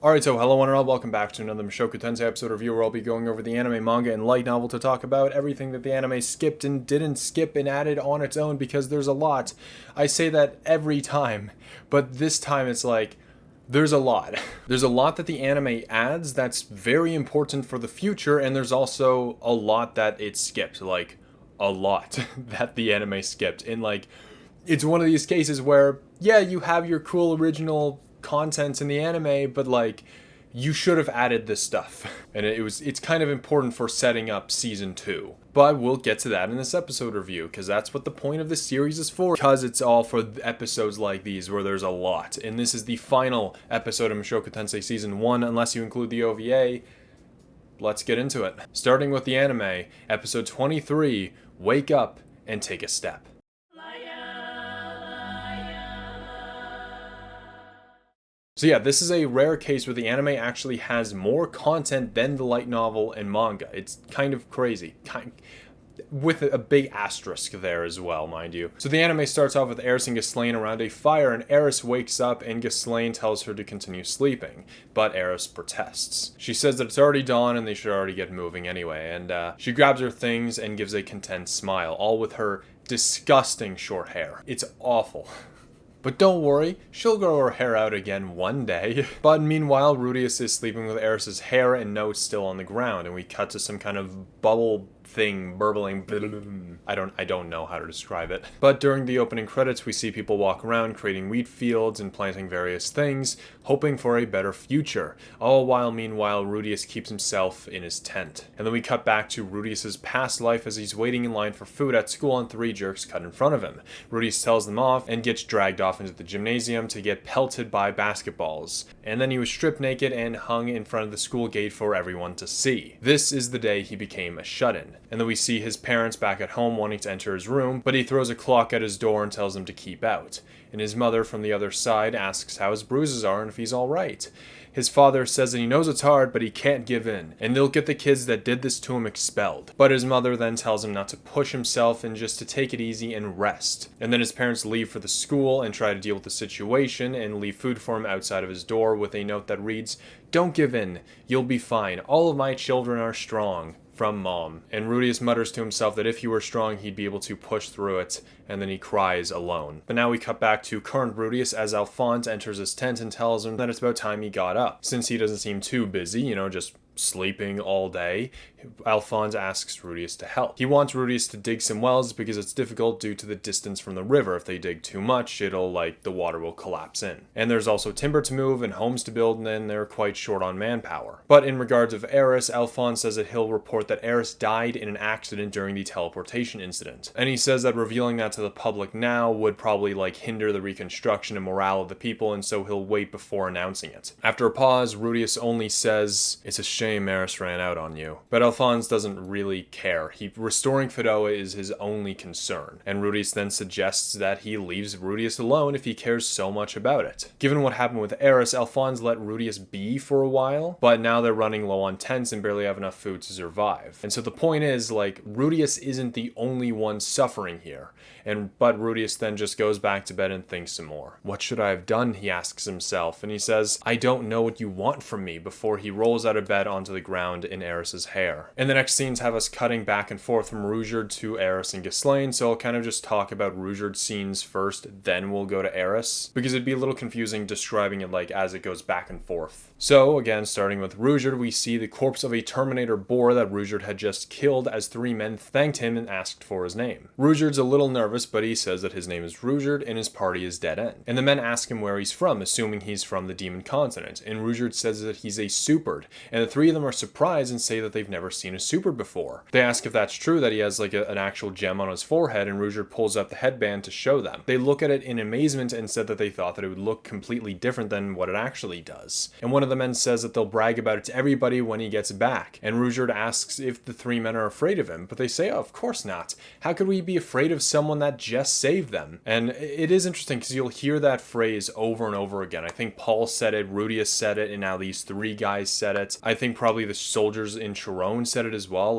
Alright, so hello one and all, welcome back to another Mushoku Tensei episode review where I'll be going over the anime, manga, and light novel to talk about everything that the anime skipped and didn't skip and added on its own, because there's a lot. I say that every time, but this time it's like, there's a lot. There's a lot that the anime adds that's very important for the future, and there's also a lot that it skipped, like, a lot that the anime skipped. And like, it's one of these cases where, yeah, you have your cool original content in the anime, but like, you should have added this stuff. And it's kind of important for setting up season 2. But we'll get to that in this episode review, because that's what the point of this series is for. Because it's all for episodes like these where there's a lot. And this is the final episode of Mushoku Tensei season 1, unless you include the OVA. Let's get into it. Starting with the anime, episode 23, Wake Up and Take a Step. So yeah, this is a rare case where the anime actually has more content than the light novel and manga. It's kind of crazy. With a big asterisk there as well, mind you. So the anime starts off with Eris and Ghislaine around a fire, and Eris wakes up and Ghislaine tells her to continue sleeping, but Eris protests. She says that it's already dawn and they should already get moving anyway, and she grabs her things and gives a content smile, all with her disgusting short hair. It's awful. But don't worry, she'll grow her hair out again one day. But meanwhile, Rudius is sleeping with Eris's hair and notes still on the ground, and we cut to some kind of bubble thing burbling. I don't know how to describe it. But during the opening credits, we see people walk around creating wheat fields and planting various things, hoping for a better future. All while, meanwhile, Rudius keeps himself in his tent. And then we cut back to Rudius's past life as he's waiting in line for food at school and 3 jerks cut in front of him. Rudius tells them off and gets dragged off into the gymnasium to get pelted by basketballs. And then he was stripped naked and hung in front of the school gate for everyone to see. This is the day he became a shut-in. And then we see his parents back at home wanting to enter his room, but he throws a clock at his door and tells them to keep out. And his mother from the other side asks how his bruises are and if he's alright. His father says that he knows it's hard, but he can't give in, and they'll get the kids that did this to him expelled. But his mother then tells him not to push himself and just to take it easy and rest. And then his parents leave for the school and try to deal with the situation and leave food for him outside of his door with a note that reads, "Don't give in, you'll be fine, all of my children are strong." From Mom. And Rudius mutters to himself that if he were strong, he'd be able to push through it, and then he cries alone. But now we cut back to current Rudius as Alphonse enters his tent and tells him that it's about time he got up. Since he doesn't seem too busy, just sleeping all day, Alphonse asks Rudius to help. He wants Rudius to dig some wells because it's difficult due to the distance from the river. If they dig too much, the water will collapse in. And there's also timber to move and homes to build, and then they're quite short on manpower. But in regards of Eris, Alphonse says that he'll report that Eris died in an accident during the teleportation incident. And he says that revealing that to the public now would probably hinder the reconstruction and morale of the people, and so he'll wait before announcing it. After a pause, Rudius only says, "It's a shame Eris ran out on you." But Alphonse doesn't really care. Restoring Fedoa is his only concern, and Rudius then suggests that he leaves Rudius alone if he cares so much about it. Given what happened with Eris, Alphonse let Rudius be for a while, but now they're running low on tents and barely have enough food to survive. And so the point is, Rudius isn't the only one suffering here, but Rudius then just goes back to bed and thinks some more. "What should I have done?" he asks himself, and he says, "I don't know what you want from me," before he rolls out of bed onto the ground in Eris's hair. And the next scenes have us cutting back and forth from Ruijerd to Eris and Ghislaine, so I'll kind of just talk about Ruijerd's scenes first, then we'll go to Eris, because it'd be a little confusing describing it as it goes back and forth. So again, starting with Ruijerd, we see the corpse of a Terminator boar that Ruijerd had just killed as 3 men thanked him and asked for his name. Ruijerd's a little nervous, but he says that his name is Ruijerd and his party is Dead End. And the men ask him where he's from, assuming he's from the Demon Continent, and Ruijerd says that he's a Supered, and the 3 of them are surprised and say that they've never seen a Supered before. They ask if that's true, that he has an actual gem on his forehead, and Ruijerd pulls out the headband to show them. They look at it in amazement and said that they thought that it would look completely different than what it actually does. And one of the men says that they'll brag about it to everybody when he gets back. And Ruijerd asks if the 3 men are afraid of him, but they say, "Oh, of course not. How could we be afraid of someone that just saved them?" And it is interesting because you'll hear that phrase over and over again. I think Paul said it, Rudius said it, and now these 3 guys said it. I think probably the soldiers in Chiron said it as well.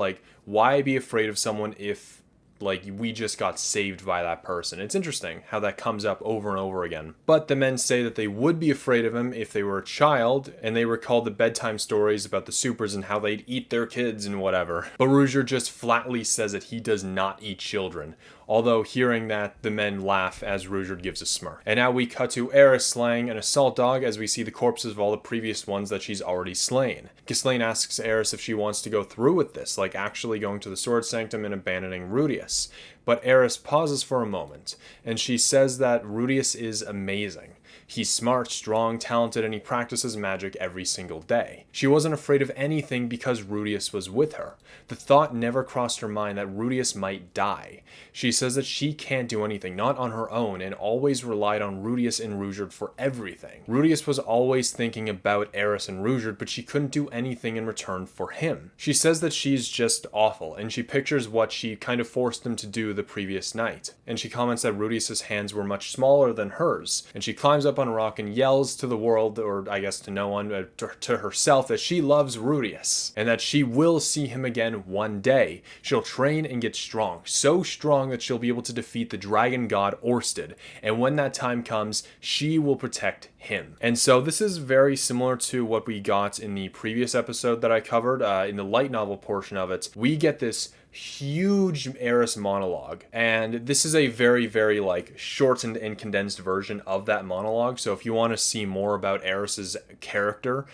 Why be afraid of someone if like we just got saved by that person. It's interesting how that comes up over and over again. But the men say that they would be afraid of him if they were a child, and they recall the bedtime stories about the supers and how they'd eat their kids and whatever. But Ruger just flatly says that he does not eat children. Although hearing that, the men laugh as Ruger gives a smirk. And now we cut to Eris slaying an assault dog as we see the corpses of all the previous ones that she's already slain. Ghislaine asks Eris if she wants to go through with this, like actually going to the Sword Sanctum and abandoning Rudius. But Eris pauses for a moment, and she says that Rudius is amazing. He's smart, strong, talented, and he practices magic every single day. She wasn't afraid of anything because Rudius was with her. The thought never crossed her mind that Rudius might die. She says that she can't do anything, not on her own, and always relied on Rudius and Ruger for everything. Rudius was always thinking about Eris and Ruger, but she couldn't do anything in return for him. She says that she's just awful, and she pictures what she kind of forced him to do the previous night. And she comments that Rudius's hands were much smaller than hers, and she climbs up on a rock and yells to the world, or I guess to no one, to herself, that she loves Rudius, and that she will see him again one day. She'll train and get strong, so strong that she'll be able to defeat the dragon god Orsted, and when that time comes, she will protect him. And so this is very similar to what we got in the previous episode that I covered, in the light novel portion of it. We get this huge Eris monologue, and this is a very, very like shortened and condensed version of that monologue. So if you want to see more about Eris's character,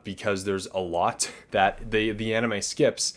because there's a lot that the anime skips,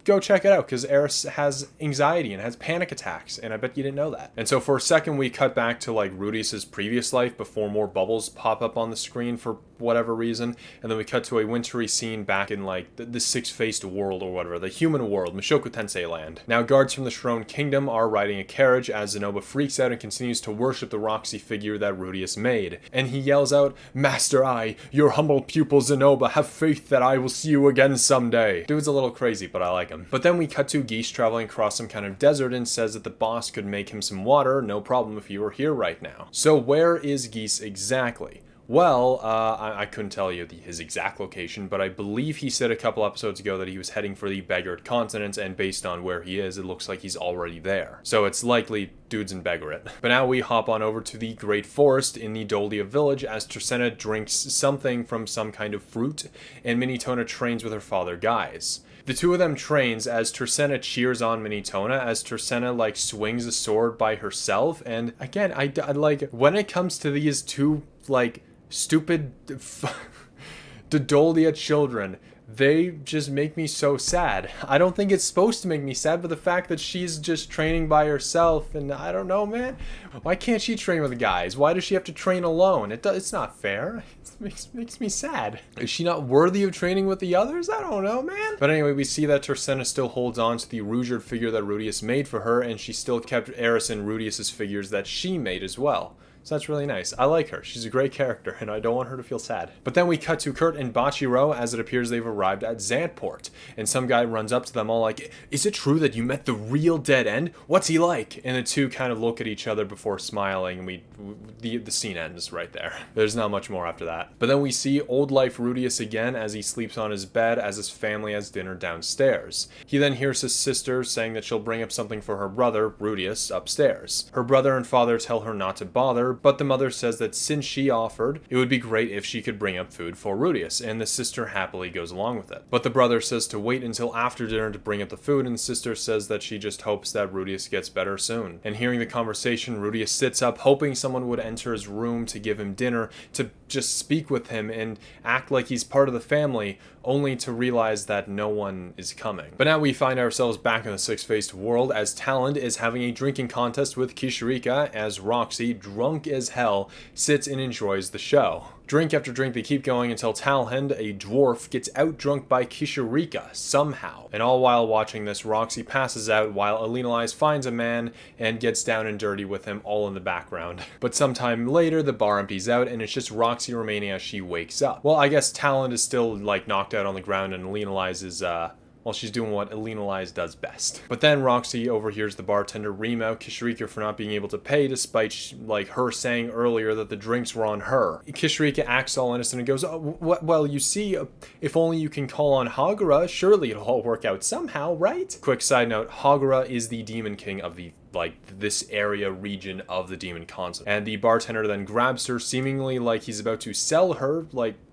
go check it out, because Eris has anxiety and has panic attacks, and I bet you didn't know that. And so for a second we cut back to like Rudius's previous life before more bubbles pop up on the screen for whatever reason, and then we cut to a wintry scene back in like the six-faced world or whatever, the human world, Mushoku Tensei land. Now guards from the Shrone Kingdom are riding a carriage as Zenoba freaks out and continues to worship the Roxy figure that Rudius made. And he yells out, "Master Ai, your humble pupil Zenoba, have faith that I will see you again someday." Dude's a little crazy, but I like him. But then we cut to Geese traveling across some kind of desert and says that the boss could make him some water, no problem if you were here right now. So where is Geese exactly? Well, I couldn't tell you his exact location, but I believe he said a couple episodes ago that he was heading for the Beggared continent, and based on where he is, it looks like he's already there. So it's likely dude's in Beggaret. But now we hop on over to the Great Forest in the Dolia village as Tersenna drinks something from some kind of fruit, and Minitona trains with her father Guys. The two of them trains as Tersenna cheers on Minitona as Tersenna like swings a sword by herself. And again, I like when it comes to these two like stupid Dodolia children, they just make me so sad. I don't think it's supposed to make me sad, but the fact that she's just training by herself, and I don't know, man. Why can't she train with guys? Why does she have to train alone? It's not fair. It makes me sad. Is she not worthy of training with the others? I don't know, man. But anyway, we see that Tersenna still holds on to the Ruger figure that Rudius made for her, and she still kept Eris and Rudius's figures that she made as well. So that's really nice. I like her. She's a great character, and I don't want her to feel sad. But then we cut to Kurt and Bachiro as it appears they've arrived at Zantport. And some guy runs up to them all like, "Is it true that you met the real Dead End? What's he like?" And the two kind of look at each other before smiling, and the scene ends right there. There's not much more after that. But then we see old life Rudius again as he sleeps on his bed as his family has dinner downstairs. He then hears his sister saying that she'll bring up something for her brother, Rudius, upstairs. Her brother and father tell her not to bother, but the mother says that since she offered, it would be great if she could bring up food for Rudius, and the sister happily goes along with it. But the brother says to wait until after dinner to bring up the food, and the sister says that she just hopes that Rudius gets better soon. And hearing the conversation, Rudius sits up, hoping someone would enter his room to give him dinner, to just speak with him and act like he's part of the family, only to realize that no one is coming. But now we find ourselves back in the six-faced world as Talon is having a drinking contest with Kishirika as Roxy, drunk as hell, sits and enjoys the show. Drink after drink, they keep going until Talhand, a dwarf, gets out-drunk by Kishirika, somehow. And all while watching this, Roxy passes out while Alina Lies finds a man and gets down and dirty with him, all in the background. But sometime later, the bar empties out, and it's just Roxy remaining as she wakes up. Well, I guess Talon is still, like, knocked out on the ground, and Alina Lies is, while she's doing what Alina Lies does best. But then Roxy overhears the bartender ream out Kishirika for not being able to pay, despite like her saying earlier that the drinks were on her. Kishirika acts all innocent and goes, oh, well, you see, if only you can call on Hagura, surely it'll all work out somehow, right? Quick side note, Hagura is the demon king of the this area region of the demon continent. And the bartender then grabs her, seemingly like he's about to sell her,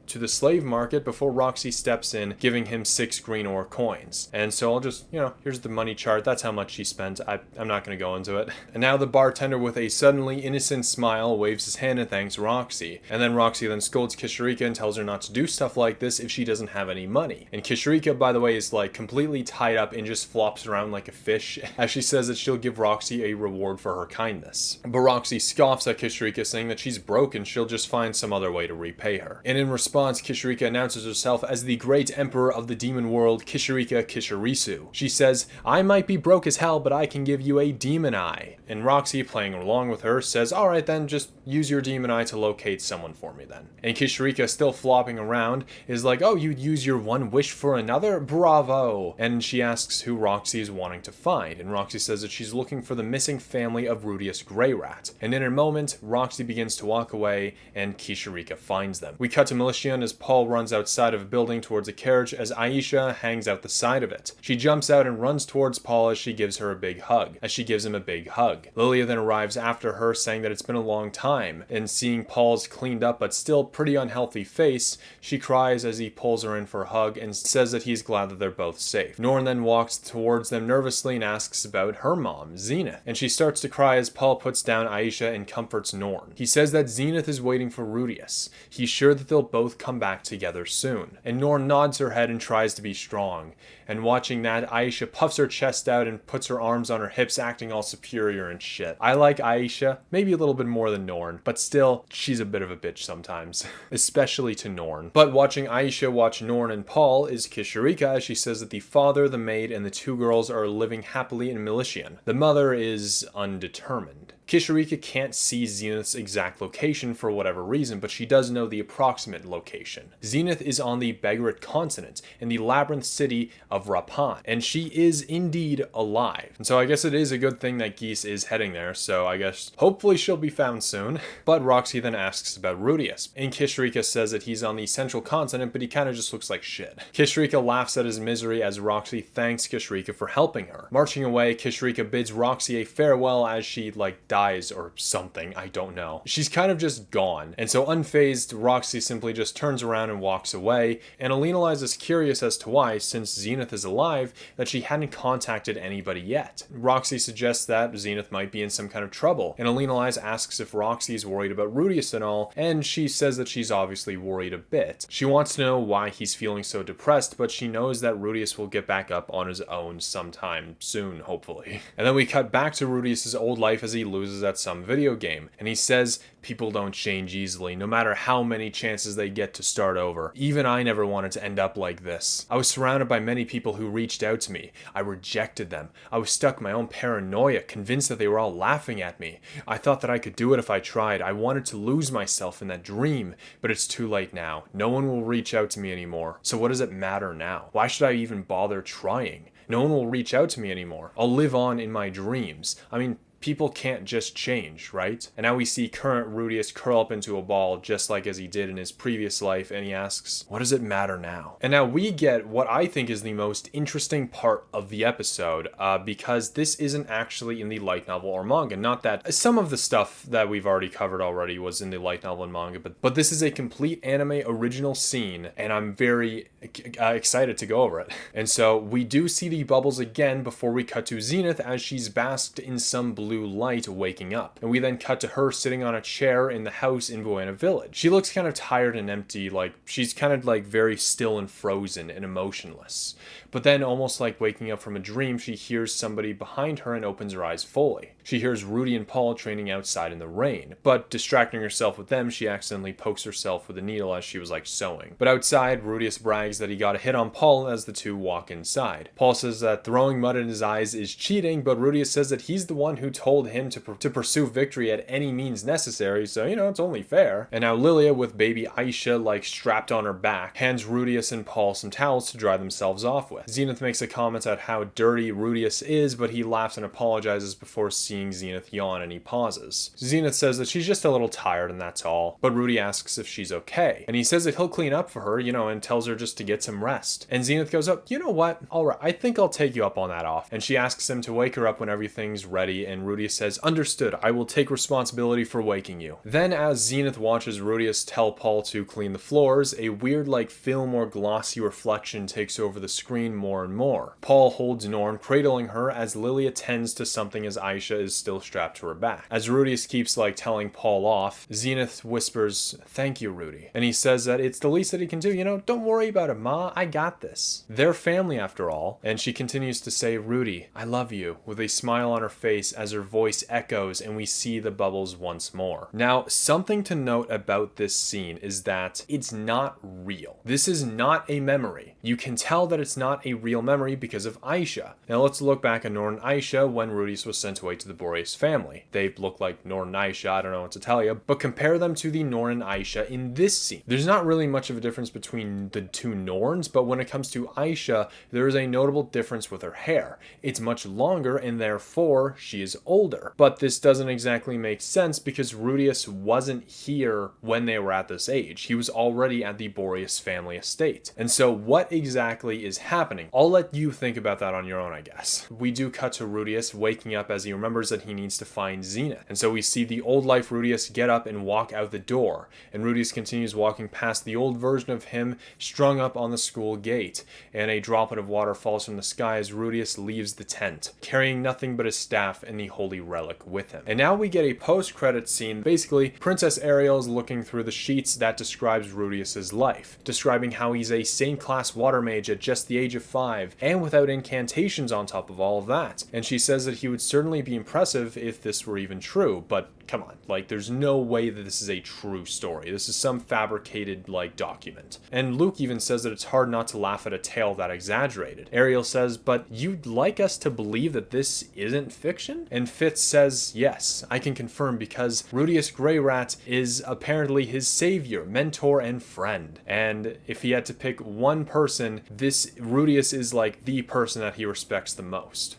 to the slave market, before Roxy steps in, giving him 6 green ore coins. And so I'll just, here's the money chart. That's how much she spent. I'm not going to go into it. And now the bartender, with a suddenly innocent smile, waves his hand and thanks Roxy. And then Roxy then scolds Kishirika and tells her not to do stuff like this if she doesn't have any money. And Kishirika, by the way, is completely tied up and just flops around like a fish, as she says that she'll give Roxy a reward for her kindness. But Roxy scoffs at Kishirika, saying that she's broke and she'll just find some other way to repay her. And in response, Kishirika announces herself as the great emperor of the demon world, Kishirika Kishirisu. She says, I might be broke as hell, but I can give you a demon eye. And Roxy, playing along with her, says, alright then, just use your demon eye to locate someone for me then. And Kishirika, still flopping around, is like, oh, you'd use your one wish for another? Bravo! And she asks who Roxy is wanting to find, and Roxy says that she's looking for the missing family of Rudius Greyrat. And in a moment, Roxy begins to walk away, and Kishirika finds them. We cut to Militia as Paul runs outside of a building towards a carriage as Aisha hangs out the side of it. She jumps out and runs towards Paul as she gives him a big hug. Lilia then arrives after her, saying that it's been a long time, and seeing Paul's cleaned up but still pretty unhealthy face, she cries as he pulls her in for a hug and says that he's glad that they're both safe. Norn then walks towards them nervously and asks about her mom, Zenith, and she starts to cry as Paul puts down Aisha and comforts Norn. He says that Zenith is waiting for Rudius. He's sure that they'll both come back together soon. And Norn nods her head and tries to be strong. And watching that, Aisha puffs her chest out and puts her arms on her hips, acting all superior and shit. I like Aisha, maybe a little bit more than Norn, but still, she's a bit of a bitch sometimes. Especially to Norn. But watching Aisha watch Norn and Paul is Kishirika, as she says that the father, the maid, and the 2 girls are living happily in Militian. The mother is undetermined. Kishirika can't see Zenith's exact location for whatever reason, but she does know the approximate location. Zenith is on the Begarit continent, in the labyrinth city of Rapan, and she is indeed alive. And so I guess it is a good thing that Geese is heading there, so I guess hopefully she'll be found soon. But Roxy then asks about Rudius, and Kishirika says that he's on the central continent, but he kind of just looks like shit. Kishirika laughs at his misery as Roxy thanks Kishirika for helping her. Marching away, Kishirika bids Roxy a farewell as she dies or something, I don't know. She's kind of just gone, and so unfazed, Roxy simply just turns around and walks away, and Alina Lies is curious as to why, since Zenith is alive, that she hadn't contacted anybody yet. Roxy suggests that Zenith might be in some kind of trouble, and Alina Lies asks if Roxy is worried about Rudius and all, and she says that she's obviously worried a bit. She wants to know why he's feeling so depressed, but she knows that Rudius will get back up on his own sometime soon, hopefully. And then we cut back to Rudius' old life as he loses at some video game, and he says people don't change easily, no matter how many chances they get to start over. Even I never wanted to end up like this. I was surrounded by many people who reached out to me. I rejected them. I was stuck in my own paranoia, convinced that they were all laughing at me. I thought that I could do it if I tried. I wanted to lose myself in that dream, but it's too late now. No one will reach out to me anymore. So what does it matter now? Why should I even bother trying? No one will reach out to me anymore. I'll live on in my dreams. I mean, people can't just change, right? And now we see current Rudius curl up into a ball just like as he did in his previous life, and he asks, what does it matter now? And now we get what I think is the most interesting part of the episode, because this isn't actually in the light novel or manga. Not that some of the stuff that we've already covered already was in the light novel and manga, but this is a complete anime original scene, and I'm very excited to go over it. And so we do see the bubbles again before we cut to Zenith as she's basked in some blue light waking up, and we then cut to her sitting on a chair in the house in Buena Village. She looks kind of tired and empty, like she's kind of very still and frozen and emotionless. But then, almost like waking up from a dream, she hears somebody behind her and opens her eyes fully. She hears Rudy and Paul training outside in the rain, but distracting herself with them, she accidentally pokes herself with a needle as she was sewing. But outside, Rudius brags that he got a hit on Paul as the two walk inside. Paul says that throwing mud in his eyes is cheating, but Rudius says that he's the one who told him to pursue victory at any means necessary, so, it's only fair. And now Lilia, with baby Aisha, like, strapped on her back, hands Rudius and Paul some towels to dry themselves off with. Zenith makes a comment at how dirty Rudius is, but he laughs and apologizes before seeing Zenith yawn, and he pauses. Zenith says that she's just a little tired and that's all, but Rudy asks if she's okay. And he says that he'll clean up for her, and tells her just to get some rest. And Zenith goes, "Oh, you know what? Alright, I think I'll take you up on that offer." And she asks him to wake her up when everything's ready, and Rudius says, "Understood, I will take responsibility for waking you." Then as Zenith watches Rudius tell Paul to clean the floors, a weird like film or glossy reflection takes over the screen more and more. Paul holds Norn, cradling her as Lilia tends to something as Aisha is still strapped to her back. As Rudius keeps like telling Paul off, Zenith whispers, "Thank you, Rudy." And he says that it's the least that he can do, "Don't worry about it, Ma, I got this." They're family after all, and she continues to say, "Rudy, I love you," with a smile on her face as her voice echoes and we see the bubbles once more. Now, something to note about this scene is that it's not real. This is not a memory. You can tell that it's not a real memory because of Aisha. Now let's look back at Norn and Aisha when Rudius was sent away to the Boreas family. They look like Norn and Aisha, I don't know what to tell you, but compare them to the Norn and Aisha in this scene. There's not really much of a difference between the two Norns, but when it comes to Aisha, there is a notable difference with her hair. It's much longer and therefore she is older. But this doesn't exactly make sense because Rudius wasn't here when they were at this age. He was already at the Boreas family estate. And so what exactly is happening? I'll let you think about that on your own, I guess. We do cut to Rudius waking up as he remembers that he needs to find Zenith. And so we see the old life Rudius get up and walk out the door. And Rudius continues walking past the old version of him strung up on the school gate. And a droplet of water falls from the sky as Rudius leaves the tent, carrying nothing but his staff and the holy relic with him. And now we get a post-credit scene. Basically, Princess Ariel is looking through the sheets that describes Rudius's life, describing how he's a same-class water mage at just the age of 5, and without incantations on top of all of that. And she says that he would certainly be impressive if this were even true, but come on, like, there's no way that this is a true story. This is some fabricated, like, document. And Luke even says that it's hard not to laugh at a tale that exaggerated. Ariel says, "But you'd like us to believe that this isn't fiction?" And Fitz says, "Yes, I can confirm because Rudius Greyrat is apparently his savior, mentor, and friend. And if he had to pick one person, this Rudius is like the person that he respects the most."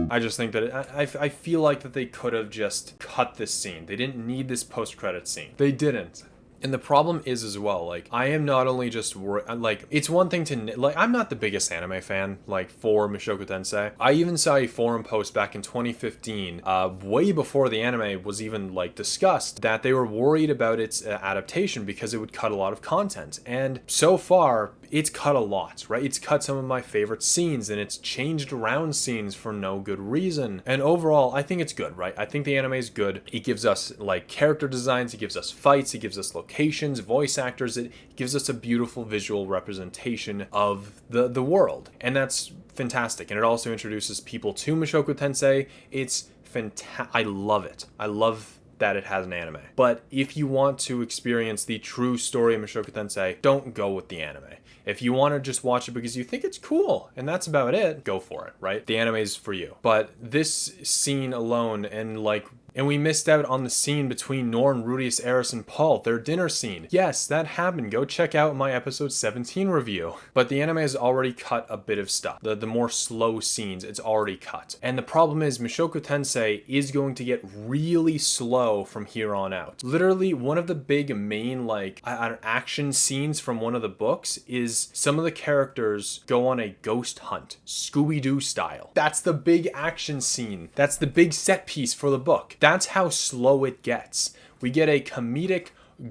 I just think that I feel like that they could have just cut this scene. They didn't need this post-credit scene. They didn't. And the problem is as well, like, I am not only just like, it's one thing to, like, I'm not the biggest anime fan, like, for Mushoku Tensei. I even saw a forum post back in 2015, way before the anime was even, like, discussed, that they were worried about its adaptation because it would cut a lot of content. And so far, it's cut a lot, right? It's cut some of my favorite scenes, and it's changed around scenes for no good reason. And overall, I think it's good, right? I think the anime is good. It gives us, like, character designs, it gives us fights, it gives us locations, voice actors, it gives us a beautiful visual representation of the world. And that's fantastic. And it also introduces people to Mushoku Tensei. It's fantastic. I love it. I love that it has an anime. But if you want to experience the true story of Mushoku Tensei, don't go with the anime. If you want to just watch it because you think it's cool and that's about it, go for it, right? The anime is for you. But this scene alone and we missed out on the scene between Norn, Rudius, Eris, and Paul, their dinner scene. Yes, that happened. Go check out my episode 17 review. But the anime has already cut a bit of stuff. The more slow scenes, it's already cut. And the problem is Mushoku Tensei is going to get really slow from here on out. Literally, one of the big main, like, action scenes from one of the books is some of the characters go on a ghost hunt, Scooby-Doo style. That's the big action scene. That's the big set piece for the book. That's how slow it gets. We get a comedic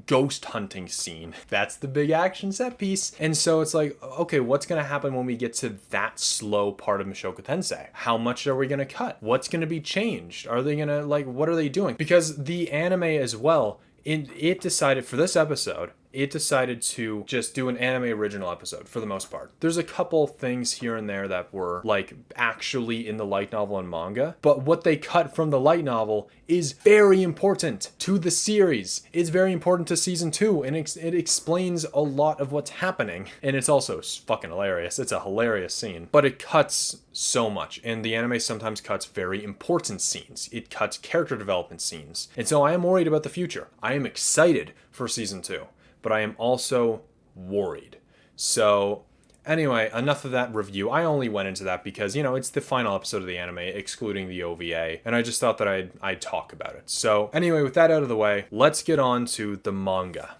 ghost hunting scene. That's the big action set piece. And so it's like, okay, what's going to happen when we get to that slow part of Mushoku Tensei? How much are we going to cut? What's going to be changed? Are they going to, like, what are they doing? Because the anime as well, it decided for this episode, it decided to just do an anime original episode for the most part. There's a couple things here and there that were like actually in the light novel and manga, but what they cut from the light novel is very important to the series. It's very important to season 2, and it explains a lot of what's happening. And it's also fucking hilarious. It's a hilarious scene, but it cuts so much, and the anime sometimes cuts very important scenes. It cuts character development scenes. And so I am worried about the future. I am excited for season 2, but I am also worried. So anyway, enough of that review. I only went into that because, it's the final episode of the anime, excluding the OVA, and I just thought that I'd talk about it. So anyway, with that out of the way, let's get on to the manga.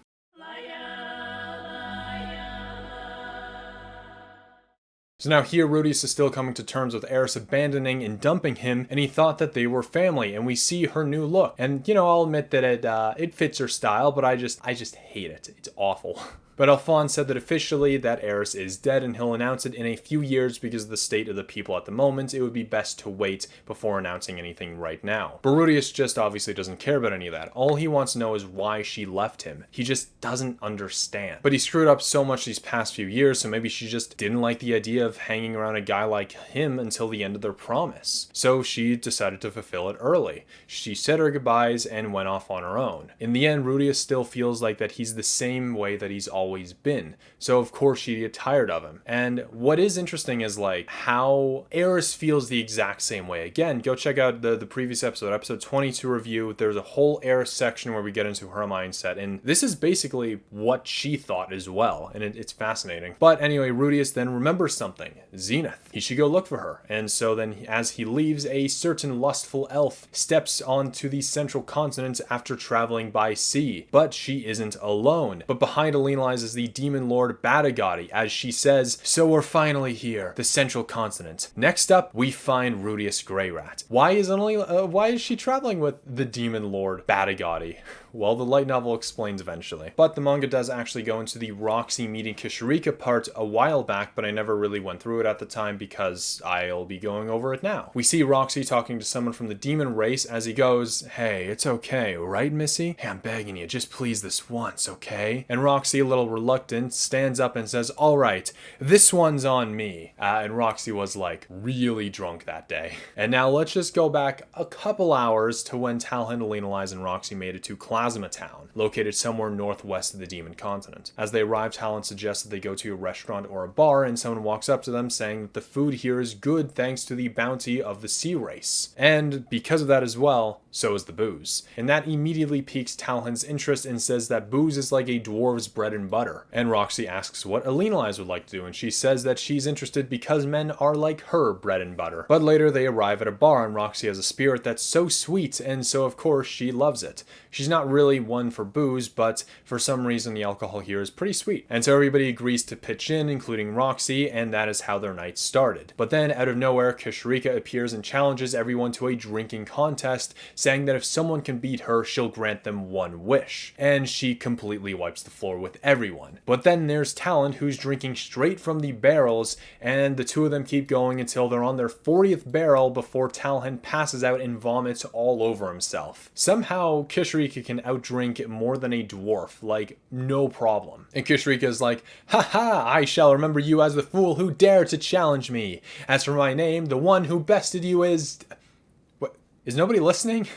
So now here, Rudius is still coming to terms with Eris abandoning and dumping him, and he thought that they were family, and we see her new look. And, I'll admit that it fits her style, but I just hate it. It's awful. But Alphonse said that officially that Eris is dead, and he'll announce it in a few years because of the state of the people at the moment. It would be best to wait before announcing anything right now. But Rudius just obviously doesn't care about any of that. All he wants to know is why she left him. He just doesn't understand. But he screwed up so much these past few years, so maybe she just didn't like the idea of hanging around a guy like him until the end of their promise. So she decided to fulfill it early. She said her goodbyes and went off on her own. In the end, Rudius still feels like that he's the same way that he's always been. So of course she'd get tired of him. And what is interesting is like how Eris feels the exact same way. Again, go check out the previous episode 22 review. There's a whole Eris section where we get into her mindset. And this is basically what she thought as well. And it's fascinating. But anyway, Rudius then remembers something. Zenith. He should go look for her. And so then as he leaves, a certain lustful elf steps onto the central continent after traveling by sea. But she isn't alone. But behind Alina lies is the demon lord Badigadi, as she says, "So we're finally here, the central continent." Next up, we find Rudius Greyrat. Why is she traveling with the demon lord Badigadi? Well, the light novel explains eventually. But the manga does actually go into the Roxy meeting Kishirika part a while back, but I never really went through it at the time because I'll be going over it now. We see Roxy talking to someone from the demon race as he goes, "Hey, it's okay, right, Missy? Hey, I'm begging you, just please this once, okay?" And Roxy, a little reluctant, stands up and says, "All right, this one's on me." And Roxy was like really drunk that day. And now let's just go back a couple hours to when Talhan, Alina Lies, and Roxy made it to Plasma Town, located somewhere northwest of the demon continent. As they arrive, Talon suggests that they go to a restaurant or a bar, and someone walks up to them saying that the food here is good thanks to the bounty of the sea race. And because of that as well, so is the booze. And that immediately piques Talhan's interest and says that booze is like a dwarf's bread and butter. And Roxy asks what Alina Lies would like to do, and she says that she's interested because men are like her bread and butter. But later they arrive at a bar, and Roxy has a spirit that's so sweet, and so of course she loves it. She's not really one for booze, but for some reason the alcohol here is pretty sweet. And so everybody agrees to pitch in, including Roxy, and that is how their night started. But then out of nowhere, Kishirika appears and challenges everyone to a drinking contest, saying that if someone can beat her, she'll grant them one wish. And she completely wipes the floor with everyone. But then there's Talon, who's drinking straight from the barrels, and the two of them keep going until they're on their 40th barrel before Talon passes out and vomits all over himself. Somehow Kishirika can outdrink more than a dwarf, like no problem. And Kishirika is like, "Haha, I shall remember you as the fool who dared to challenge me. As for my name, the one who bested you is..." What? Is nobody listening?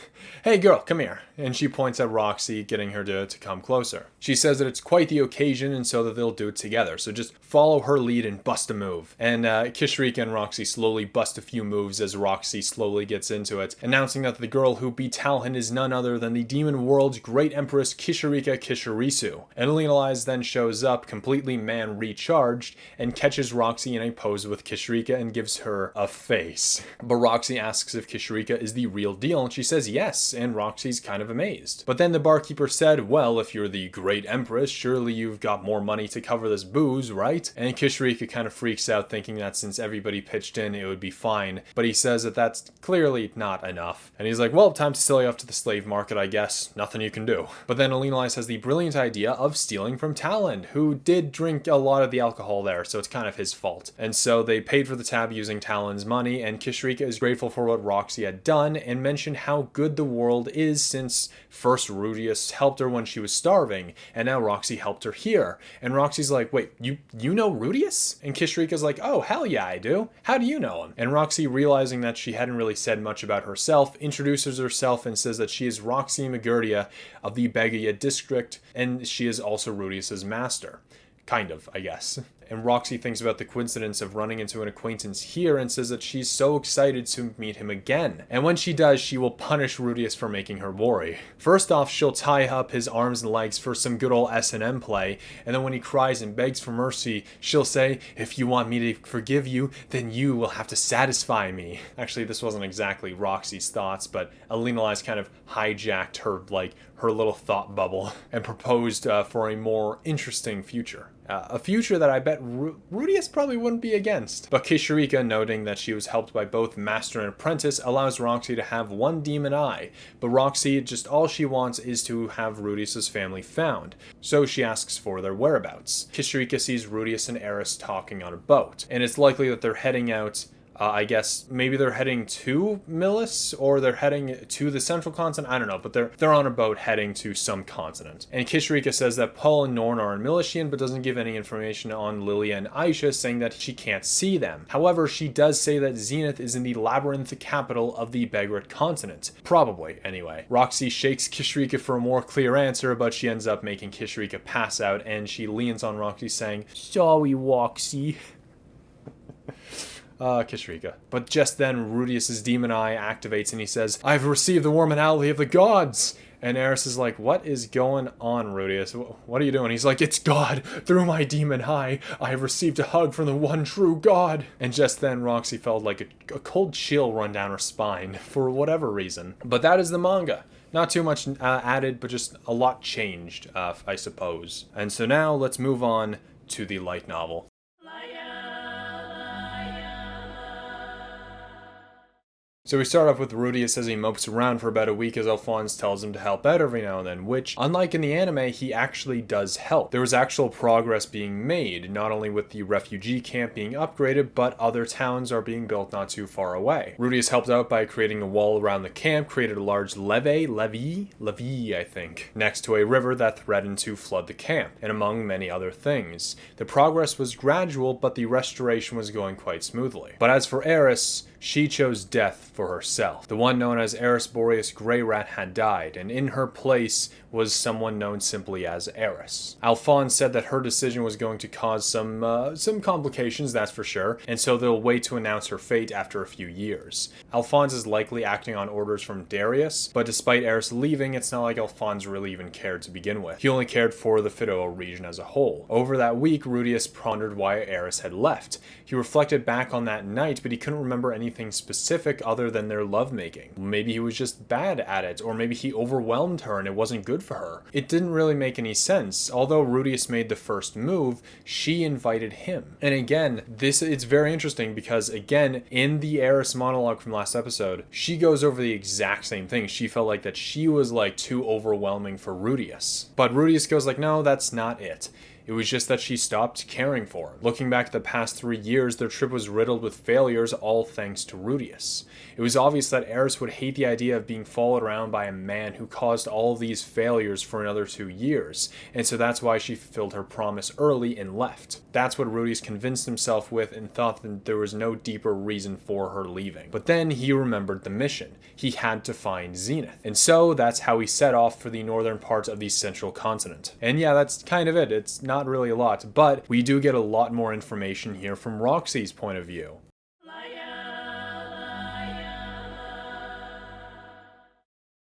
"Hey girl, come here." And she points at Roxy, getting her to come closer. She says that it's quite the occasion and so that they'll do it together. So just follow her lead and bust a move. And Kishirika and Roxy slowly bust a few moves as Roxy slowly gets into it, announcing that the girl who beat Talhan is none other than the demon world's great empress Kishirika Kishirisu. And Alina Lies then shows up, completely man recharged, and catches Roxy in a pose with Kishirika and gives her a face. But Roxy asks if Kishirika is the real deal, and she says yes, and Roxy's kind of amazed. But then the barkeeper said, "Well, if you're the great empress, surely you've got more money to cover this booze, right?" And Kishirika kind of freaks out, thinking that since everybody pitched in, it would be fine. But he says that that's clearly not enough. And he's like, "Well, time to sell you off to the slave market, I guess. Nothing you can do." But then Alina Lies has the brilliant idea of stealing from Talon, who did drink a lot of the alcohol there, so it's kind of his fault. And so they paid for the tab using Talon's money, and Kishirika is grateful for what Roxy had done, and mention how good the world is since first Rudius helped her when she was starving, and now Roxy helped her here. And Roxy's like, wait, you know Rudius? And Kishrika's like, oh, hell yeah, I do. How do you know him? And Roxy, realizing that she hadn't really said much about herself, introduces herself and says that she is Roxy Magurdia of the Badigadi district, and she is also Rudius's master. Kind of, I guess. And Roxy thinks about the coincidence of running into an acquaintance here and says that she's so excited to meet him again. And when she does, she will punish Rudius for making her worry. First off, she'll tie up his arms and legs for some good old S&M play, and then when he cries and begs for mercy, she'll say, if you want me to forgive you, then you will have to satisfy me. Actually, this wasn't exactly Roxy's thoughts, but Alina kind of hijacked her little thought bubble and proposed for a more interesting future. A future that I bet Rudius probably wouldn't be against. But Kishrika, noting that she was helped by both master and apprentice, allows Roxy to have one demon eye. But Roxy, just all she wants is to have Rudius's family found. So she asks for their whereabouts. Kishrika sees Rudius and Eris talking on a boat, and it's likely that they're heading out. I guess maybe they're heading to Milis, or they're heading to the central continent. I don't know, but they're on a boat heading to some continent. And Kishrika says that Paul and Norn are in Milishian, but doesn't give any information on Lilia and Aisha, saying that she can't see them. However, she does say that Zenith is in the labyrinth capital of the Begrit continent. Probably, anyway. Roxy shakes Kishrika for a more clear answer, but she ends up making Kishrika pass out, and she leans on Roxy saying, sorry, Roxy. Kishrika. But just then, Rudius's demon eye activates and he says, I've received the warmanality of the gods! And Eris is like, what is going on, Rudius? What are you doing? He's like, it's God! Through my demon eye, I have received a hug from the one true God! And just then, Roxy felt like a cold chill run down her spine, for whatever reason. But that is the manga. Not too much added, but just a lot changed, I suppose. And so now, let's move on to the light novel. So we start off with Rudius as he mopes around for about a week as Alphonse tells him to help out every now and then, which, unlike in the anime, he actually does help. There was actual progress being made, not only with the refugee camp being upgraded, but other towns are being built not too far away. Rudius helped out by creating a wall around the camp, created a large levee, I think, next to a river that threatened to flood the camp, and among many other things. The progress was gradual, but the restoration was going quite smoothly. But as for Eris, she chose death for herself. The one known as Eris Boreas Grey Rat had died, and in her place was someone known simply as Eris. Alphonse said that her decision was going to cause some complications, that's for sure, and so they'll wait to announce her fate after a few years. Alphonse is likely acting on orders from Darius, but despite Eris leaving, it's not like Alphonse really even cared to begin with. He only cared for the Fidoa region as a whole. Over that week, Rudius pondered why Eris had left. He reflected back on that night, but he couldn't remember anything specific other than their lovemaking. Maybe he was just bad at it, or maybe he overwhelmed her and it wasn't good for her. It didn't really make any sense. Although Rudius made the first move, she invited him. And again, it's very interesting because again, in the Eris monologue from last episode, she goes over the exact same thing. She felt like that she was like too overwhelming for Rudius. But Rudius goes like, no, that's not it. It was just that she stopped caring for him. Looking back at the past 3 years, their trip was riddled with failures, all thanks to Rudius. It was obvious that Eris would hate the idea of being followed around by a man who caused all these failures for another 2 years, and so that's why she fulfilled her promise early and left. That's what Rudius convinced himself with and thought that there was no deeper reason for her leaving. But then he remembered the mission. He had to find Zenith. And so that's how he set off for the northern parts of the central continent. And yeah, that's kind of it. It's not really a lot, but we do get a lot more information here from Roxy's point of view.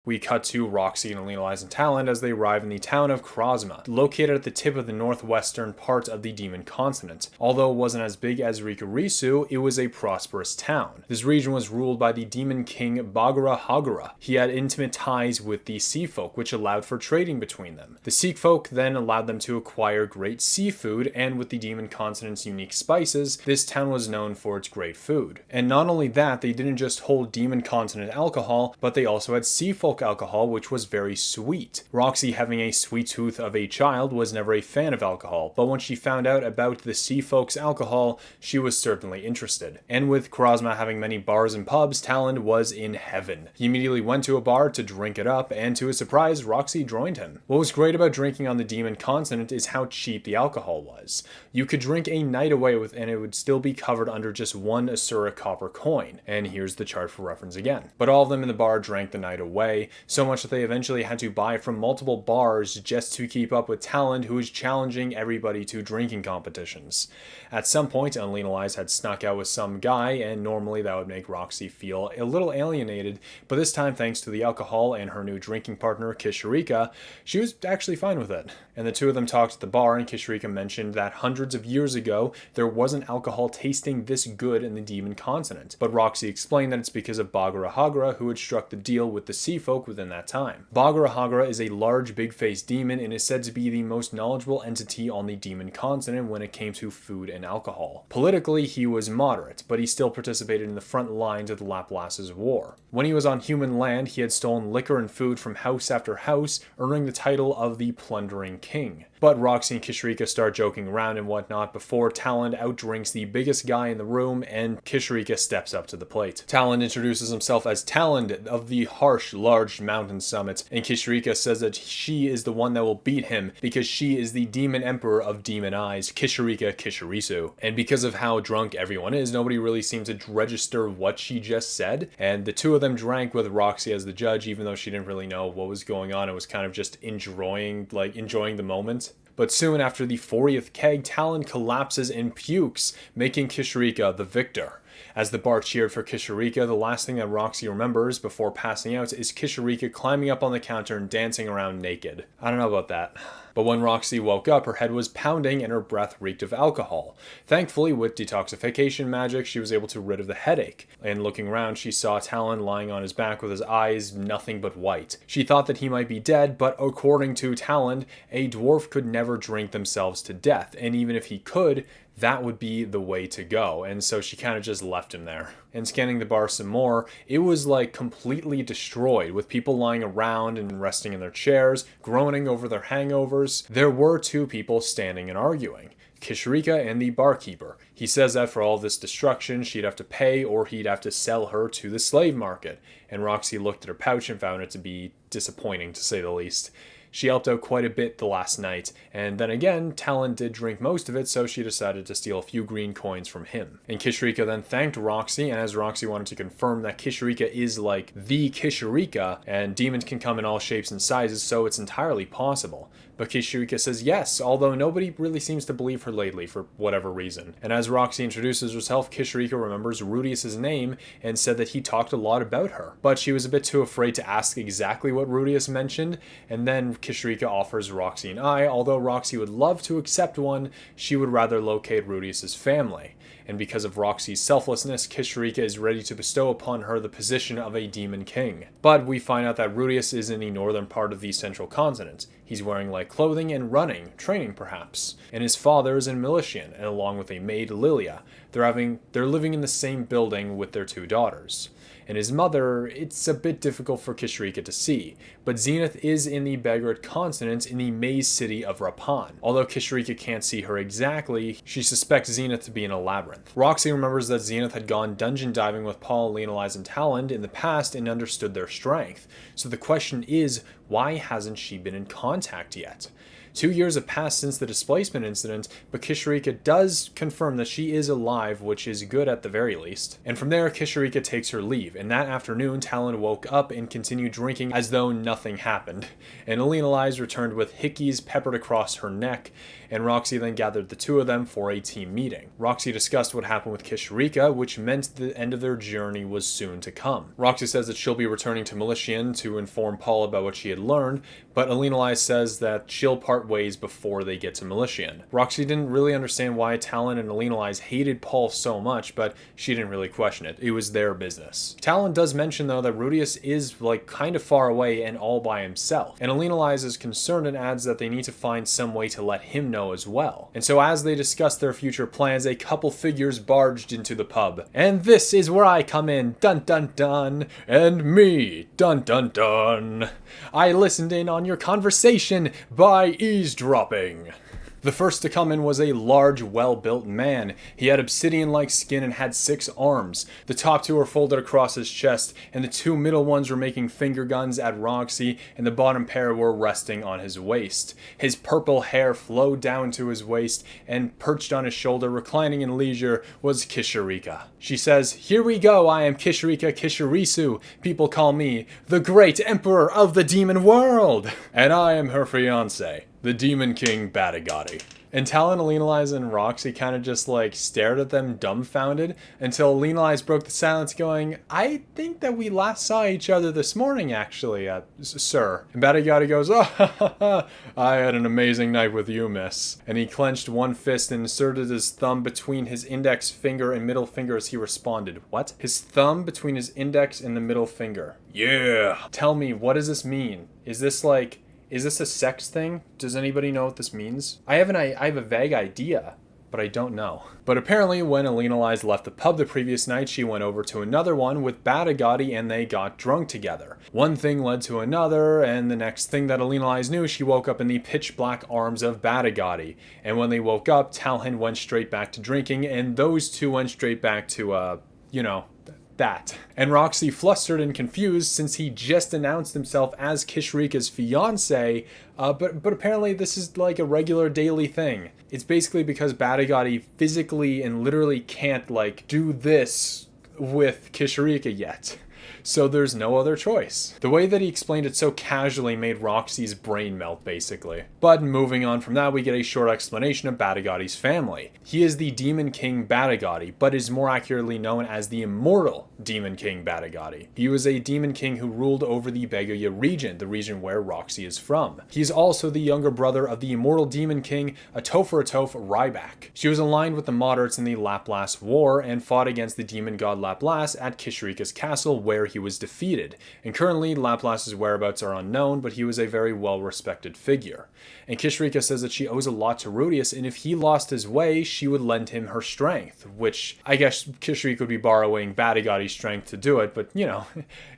We cut to Roxy and Alina and Talent as they arrive in the town of Krasma, located at the tip of the northwestern part of the Demon Continent. Although it wasn't as big as Rikurisu, it was a prosperous town. This region was ruled by the demon king Bagara Hagara. He had intimate ties with the sea folk, which allowed for trading between them. The sea folk then allowed them to acquire great seafood, and with the Demon Continent's unique spices, this town was known for its great food. And not only that, they didn't just hold Demon Continent alcohol, but they also had sea folk bulk alcohol, which was very sweet. Roxy, having a sweet tooth of a child, was never a fan of alcohol, but when she found out about the sea folks' alcohol, she was certainly interested. And with Kurasama having many bars and pubs, Talon was in heaven. He immediately went to a bar to drink it up, and to his surprise, Roxy joined him. What was great about drinking on the demon continent is how cheap the alcohol was. You could drink a night away with, and it would still be covered under just one Asura copper coin. And here's the chart for reference again. But all of them in the bar drank the night away, so much that they eventually had to buy from multiple bars just to keep up with Talon, who was challenging everybody to drinking competitions. At some point, Unlean Elias had snuck out with some guy, and normally that would make Roxy feel a little alienated, but this time, thanks to the alcohol and her new drinking partner, Kishirika, she was actually fine with it. And the two of them talked at the bar, and Kishirika mentioned that hundreds of years ago, there wasn't alcohol tasting this good in the demon continent. But Roxy explained that it's because of Bagara Hagara, who had struck the deal with the sea folk within that time. Bagara Hagara is a large, big-faced demon and is said to be the most knowledgeable entity on the demon continent when it came to food and alcohol. Politically, he was moderate, but he still participated in the front lines of the Laplace's war. When he was on human land, he had stolen liquor and food from house after house, earning the title of the Plundering King. But Roxy and Kishirika start joking around and whatnot before Talon outdrinks the biggest guy in the room, and Kishirika steps up to the plate. Talon introduces himself as Talon of the harsh, large mountain summit, and Kishirika says that she is the one that will beat him because she is the demon emperor of demon eyes, Kishirika Kishirisu. And because of how drunk everyone is, nobody really seemed to register what she just said, and the two of them drank with Roxy as the judge, even though she didn't really know what was going on. It was kind of just enjoying the moment. But soon after the 40th keg, Talon collapses and pukes, making Kishirika the victor. As the bar cheered for Kishirika, the last thing that Roxy remembers before passing out is Kishirika climbing up on the counter and dancing around naked. I don't know about that. But when Roxy woke up, her head was pounding and her breath reeked of alcohol. Thankfully, with detoxification magic, she was able to rid of the headache. And looking around, she saw Talon lying on his back with his eyes nothing but white. She thought that he might be dead, but according to Talon, a dwarf could never drink themselves to death. And even if he could, that would be the way to go. And so she kind of just left him there. And scanning the bar some more, it was like completely destroyed, with people lying around and resting in their chairs, groaning over their hangovers. There were two people standing and arguing. Kishirika and the barkeeper. He says that for all this destruction, she'd have to pay or he'd have to sell her to the slave market. And Roxy looked at her pouch and found it to be disappointing, to say the least. She helped out quite a bit the last night, and then again, Talon did drink most of it, so she decided to steal a few green coins from him. And Kishirika then thanked Roxy, and as Roxy wanted to confirm that Kishirika is like the Kishirika, and demons can come in all shapes and sizes, so it's entirely possible. But Kishirika says yes, although nobody really seems to believe her lately for whatever reason. And as Roxy introduces herself, Kishirika remembers Rudius's name and said that he talked a lot about her. But she was a bit too afraid to ask exactly what Rudius mentioned, and then Kishirika offers Roxy an eye. Although Roxy would love to accept one, she would rather locate Rudius's family. And because of Roxy's selflessness, Kishirika is ready to bestow upon her the position of a demon king. But we find out that Rudius is in the northern part of the central continent. He's wearing light clothing and running, training perhaps. And his father is a Militian, and along with a maid, Lilia. They're living in the same building with their two daughters. And his mother, it's a bit difficult for Kishirika to see, but Zenith is in the Beggared continent in the maze city of Rapan. Although Kishirika can't see her exactly, she suspects Zenith to be in a labyrinth. Roxy remembers that Zenith had gone dungeon diving with Paul, Leonalize, and Talon in the past and understood their strength. So the question is, why hasn't she been in contact yet? 2 years have passed since the displacement incident, but Kishirika does confirm that she is alive, which is good at the very least. And from there, Kishirika takes her leave, and that afternoon, Talon woke up and continued drinking as though nothing happened. And Alina Lies returned with hickeys peppered across her neck, and Roxy then gathered the two of them for a team meeting. Roxy discussed what happened with Kishirika, which meant the end of their journey was soon to come. Roxy says that she'll be returning to Militian to inform Paul about what she had learned, but Alina Lies says that she'll part part ways before they get to Militian. Roxy didn't really understand why Talon and Alina Lies hated Paul so much, but she didn't really question it. It was their business. Talon does mention though that Rudius is like kind of far away and all by himself, and Alina Lies is concerned and adds that they need to find some way to let him know as well. And so as they discuss their future plans, a couple figures barged into the pub. And this is where I come in, dun dun dun, and me, dun dun dun. I listened in on your conversation by eavesdropping. The first to come in was a large, well-built man. He had obsidian-like skin and had 6 arms. The top 2 were folded across his chest, and the 2 middle ones were making finger guns at Roxy, and the bottom pair were resting on his waist. His purple hair flowed down to his waist, and perched on his shoulder, reclining in leisure, was Kishirika. She says, "Here we go, I am Kishirika Kishirisu. People call me the Great Emperor of the Demon World. And I am her fiancé, the Demon King Badigadi." And Talon, Alina Lies, and Roxy kind of just like stared at them dumbfounded until Alina Lies broke the silence going, "I think that we last saw each other this morning actually, sir." And Badigadi goes, "Oh, ha, ha, ha. I had an amazing night with you, miss." And he clenched one fist and inserted his thumb between his index finger and middle finger as he responded. What? His thumb between his index and the middle finger. Yeah. Tell me, what does this mean? Is this a sex thing? Does anybody know what this means? I have a vague idea, but I don't know. But apparently when Alina Lies left the pub the previous night, she went over to another one with Badigadi and they got drunk together. One thing led to another, and the next thing that Alina Lies knew, she woke up in the pitch black arms of Badigadi. And when they woke up, Talon went straight back to drinking, and those two went straight back to, that. And Roxy, flustered and confused since he just announced himself as Kishirika's fiancé, but apparently this is like a regular daily thing. It's basically because Badigadi physically and literally can't like do this with Kishirika yet. So there's no other choice. The way that he explained it so casually made Roxy's brain melt, basically. But moving on from that, we get a short explanation of Badigadi's family. He is the Demon King Badigadi, but is more accurately known as the immortal Demon King Badigadi. He was a demon king who ruled over the Baguya region, the region where Roxy is from. He is also the younger brother of the immortal demon king Atoferatof Ryback. She was aligned with the moderates in the Laplace War and fought against the demon god Laplace at Kishirika's castle, where he was defeated, and currently Laplace's whereabouts are unknown, but he was a very well-respected figure. And Kishirika says that she owes a lot to Rudius, and if he lost his way, she would lend him her strength, which I guess Kishirika would be borrowing Badigadi's strength to do it, but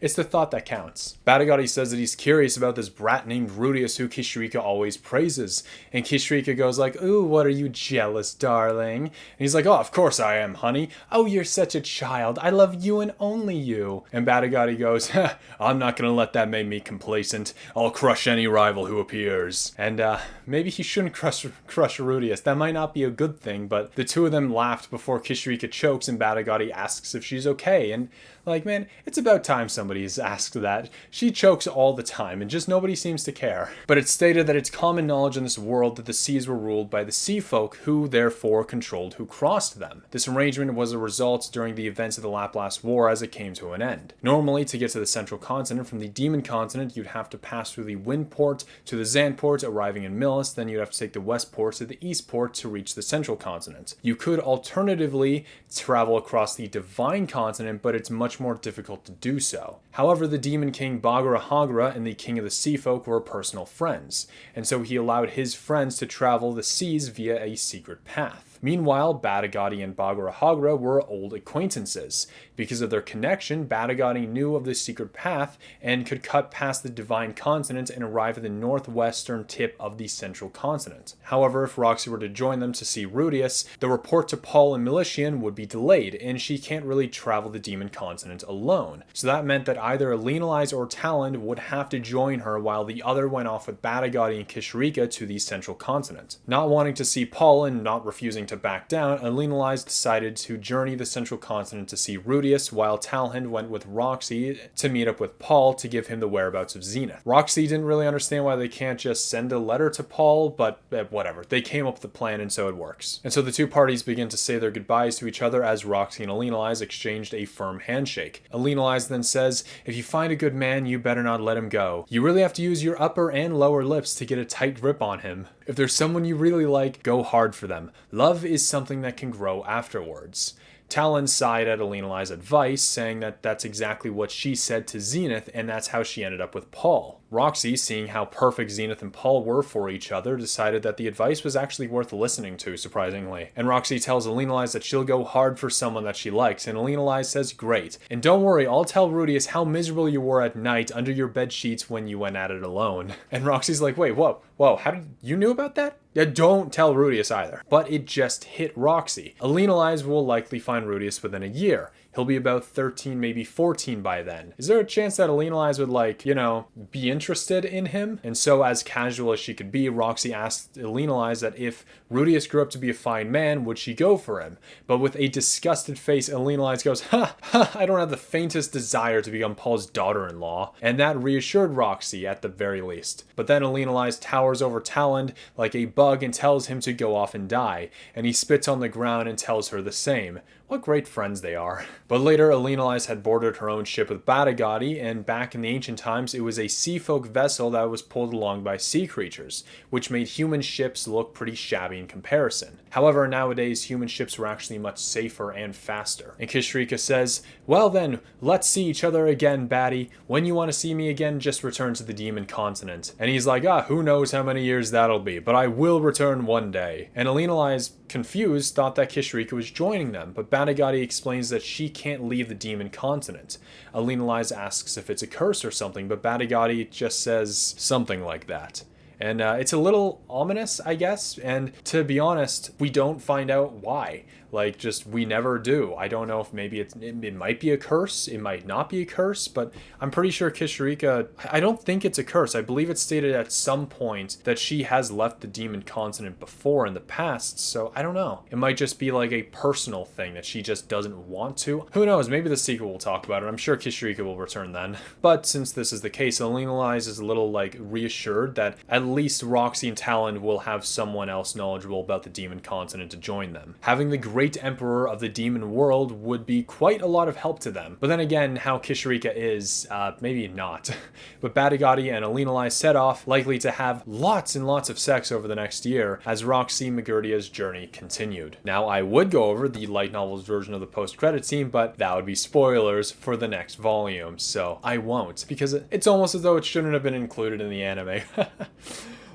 it's the thought that counts. Badigadi says that he's curious about this brat named Rudius who Kishirika always praises, and Kishirika goes like, "Ooh, what are you jealous, darling?" And he's like, "Oh, of course I am, honey. Oh, you're such a child. I love you and only you." And Badigadi goes, "I'm not gonna let that make me complacent. I'll crush any rival who appears." And maybe he shouldn't crush Rudius. That might not be a good thing, but the two of them laughed before Kishirika chokes and Badigadi asks if she's okay. And like, man, it's about time somebody's asked that. She chokes all the time and just nobody seems to care. But it's stated that it's common knowledge in this world that the seas were ruled by the sea folk, who therefore controlled who crossed them. This arrangement was a result during the events of the Laplace War as it came to an end. Normally, to get to the central continent from the demon continent, you'd have to pass through the wind port to the Zan port, arriving in Milis, then you'd have to take the west port to the east port to reach the central continent. You could alternatively travel across the divine continent, but it's much more difficult to do so. However, the demon king Bagara Hagra and the king of the sea folk were personal friends, and so he allowed his friends to travel the seas via a secret path. Meanwhile, Badigadi and Bagara Hagra were old acquaintances. Because of their connection, Badigadi knew of the secret path and could cut past the divine continent and arrive at the northwestern tip of the central continent. However, if Roxy were to join them to see Rudius, the report to Paul and Militian would be delayed, and she can't really travel the demon continent alone. So that meant that either Alina Lies or Talon would have to join her while the other went off with Badigadi and Kishirika to the central continent. Not wanting to see Paul and not refusing to back down, Alina Lies decided to journey the central continent to see Rudius, while Talon went with Roxy to meet up with Paul to give him the whereabouts of Zenith. Roxy didn't really understand why they can't just send a letter to Paul, but whatever. They came up with the plan and so it works. And so the two parties begin to say their goodbyes to each other as Roxy and Alina Lies exchanged a firm handshake. Alina Lies then says, "If you find a good man, you better not let him go. You really have to use your upper and lower lips to get a tight grip on him." If there's someone you really like, go hard for them. Love is something that can grow afterwards. Talon sighed at Alenali's advice, saying that that's exactly what she said to Zenith, and that's how she ended up with Paul. Roxy, seeing how perfect Zenith and Paul were for each other, decided that the advice was actually worth listening to, surprisingly. And Roxy tells Alenali that she'll go hard for someone that she likes, and Alenali says, great. And don't worry, I'll tell Rudius how miserable you were at night under your bed sheets when you went at it alone. And Roxy's like, wait, whoa, how did you knew about that? Yeah, don't tell Rudius either. But it just hit Roxy. Alenali will likely find Rudius within a year. He'll be about 13, maybe 14 by then. Is there a chance that Alenali would, be interested in him? And so, as casual as she could be, Roxy asked Alenali that if Rudius grew up to be a fine man, would she go for him? But with a disgusted face, Alenali goes, I don't have the faintest desire to become Paul's daughter-in-law. And that reassured Roxy, at the very least. But then Alenali towers over Talon like a bug and tells him to go off and die. And he spits on the ground and tells her the same. What great friends they are. But later, Alenali had boarded her own ship with Badigadi, and back in the ancient times, it was a seafolk vessel that was pulled along by sea creatures, which made human ships look pretty shabby in comparison. However, nowadays, human ships were actually much safer and faster. And Kishrika says, well then, let's see each other again, Batty. When you want to see me again, just return to the demon continent. And he's like, who knows how many years that'll be, but I will return one day. And Alenali's confused, thought that Kishrika was joining them, but Badigadi explains that she can't leave the demon continent. Alenali asks if it's a curse or something, but Badigadi just says something like that. And it's a little ominous, I guess, and to be honest, we don't find out why. We never do. I don't know if maybe it might be a curse, it might not be a curse, but I'm pretty sure Kishrika, I don't think it's a curse. I believe it's stated at some point that she has left the demon continent before in the past, so I don't know. It might just be like a personal thing that she just doesn't want to. Who knows, maybe the sequel will talk about it. I'm sure Kishrika will return then. But since this is the case, Alenali is a little reassured that at least Roxy and Talon will have someone else knowledgeable about the demon continent to join them. Having the great emperor of the demon world would be quite a lot of help to them. But then again, how Kishrika is, maybe not. But Badigadi and Alenali set off, likely to have lots and lots of sex over the next year, as Roxy Magurdia's journey continued. Now, I would go over the light novel's version of the post-credit scene, but that would be spoilers for the next volume, so I won't, because it's almost as though it shouldn't have been included in the anime.